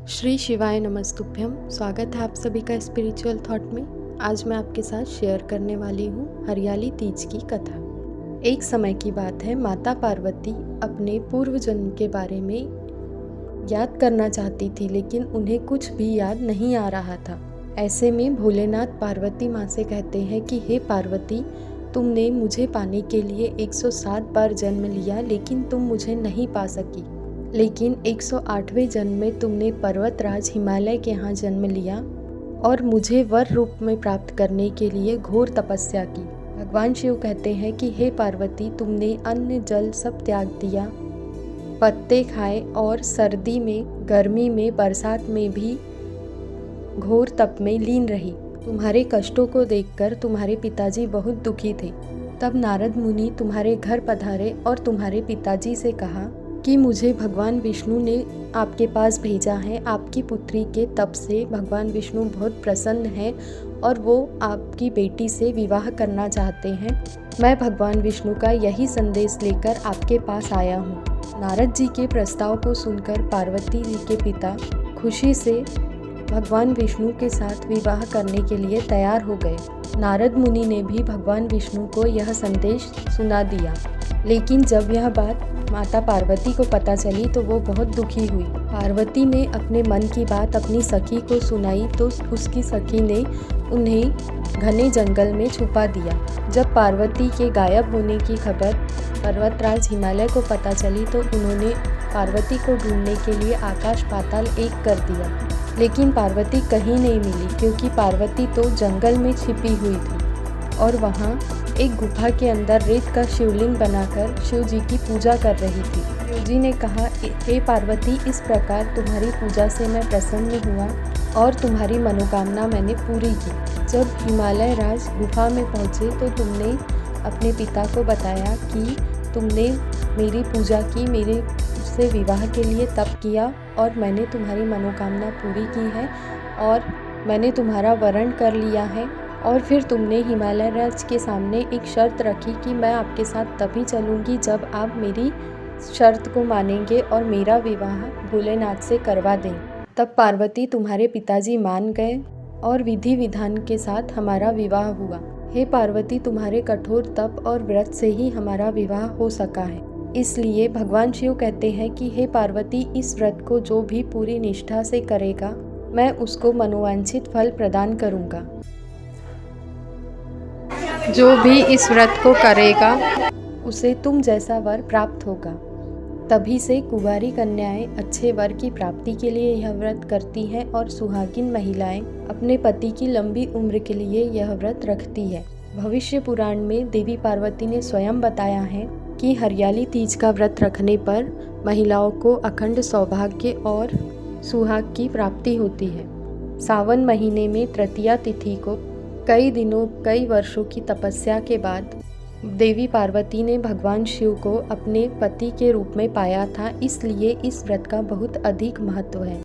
श्री शिवाय नमस्तुभ्यम। स्वागत है आप सभी का स्पिरिचुअल थॉट में। आज मैं आपके साथ शेयर करने वाली हूँ हरियाली तीज की कथा। एक समय की बात है, माता पार्वती अपने पूर्व जन्म के बारे में याद करना चाहती थी, लेकिन उन्हें कुछ भी याद नहीं आ रहा था। ऐसे में भोलेनाथ पार्वती माँ से कहते हैं कि हे पार्वती, तुमने मुझे पाने के लिए 107 बार जन्म लिया, लेकिन तुम मुझे नहीं पा सकी। लेकिन 108वें जन्म में तुमने पर्वतराज हिमालय के यहाँ जन्म लिया और मुझे वर रूप में प्राप्त करने के लिए घोर तपस्या की। भगवान शिव कहते हैं कि हे पार्वती, तुमने अन्न जल सब त्याग दिया, पत्ते खाए और सर्दी में, गर्मी में, बरसात में भी घोर तप में लीन रही। तुम्हारे कष्टों को देखकर तुम्हारे पिताजी बहुत दुखी थे। तब नारद मुनि तुम्हारे घर पधारे और तुम्हारे पिताजी से कहा कि मुझे भगवान विष्णु ने आपके पास भेजा है। आपकी पुत्री के तप से भगवान विष्णु बहुत प्रसन्न हैं और वो आपकी बेटी से विवाह करना चाहते हैं। मैं भगवान विष्णु का यही संदेश लेकर आपके पास आया हूँ। नारद जी के प्रस्ताव को सुनकर पार्वती जी के पिता खुशी से भगवान विष्णु के साथ विवाह करने के लिए तैयार हो गए। नारद मुनि ने भी भगवान विष्णु को यह संदेश सुना दिया, लेकिन जब यह बात माता पार्वती को पता चली तो वो बहुत दुखी हुई। पार्वती ने अपने मन की बात अपनी सखी को सुनाई तो उसकी सखी ने उन्हें घने जंगल में छुपा दिया। जब पार्वती के गायब होने की खबर पर्वतराज हिमालय को पता चली तो उन्होंने पार्वती को ढूंढने के लिए आकाश पाताल एक कर दिया, लेकिन पार्वती कहीं नहीं मिली, क्योंकि पार्वती तो जंगल में छिपी हुई थी और वहाँ एक गुफा के अंदर रेत का शिवलिंग बनाकर शिव जी की पूजा कर रही थी। शिव जी ने कहा, हे पार्वती, इस प्रकार तुम्हारी पूजा से मैं प्रसन्न हुआ और तुम्हारी मनोकामना मैंने पूरी की। जब हिमालय राज गुफा में पहुँचे तो तुमने अपने पिता को बताया कि तुमने मेरी पूजा की, मेरे से विवाह के लिए तप किया और मैंने तुम्हारी मनोकामना पूरी की है और मैंने तुम्हारा वरण कर लिया है। और फिर तुमने हिमालय राज के सामने एक शर्त रखी कि मैं आपके साथ तभी चलूँगी जब आप मेरी शर्त को मानेंगे और मेरा विवाह भोलेनाथ से करवा दें। तब पार्वती तुम्हारे पिताजी मान गए और विधि विधान के साथ हमारा विवाह हुआ। हे पार्वती, तुम्हारे कठोर तप और व्रत से ही हमारा विवाह हो सका है। इसलिए भगवान शिव कहते हैं कि हे पार्वती, इस व्रत को जो भी पूरी निष्ठा से करेगा, मैं उसको मनोवांछित फल प्रदान करूँगा। जो भी इस व्रत को करेगा उसे तुम जैसा वर प्राप्त होगा। तभी से कुंवारी कन्याएं अच्छे वर की प्राप्ति के लिए यह व्रत करती हैं और सुहागिन महिलाएं अपने पति की लंबी उम्र के लिए यह व्रत रखती है। भविष्य पुराण में देवी पार्वती ने स्वयं बताया है कि हरियाली तीज का व्रत रखने पर महिलाओं को अखंड सौभाग्य और सुहाग की प्राप्ति होती है। सावन महीने में तृतीया तिथि को कई दिनों, कई वर्षों की तपस्या के बाद देवी पार्वती ने भगवान शिव को अपने पति के रूप में पाया था, इसलिए इस व्रत का बहुत अधिक महत्व है।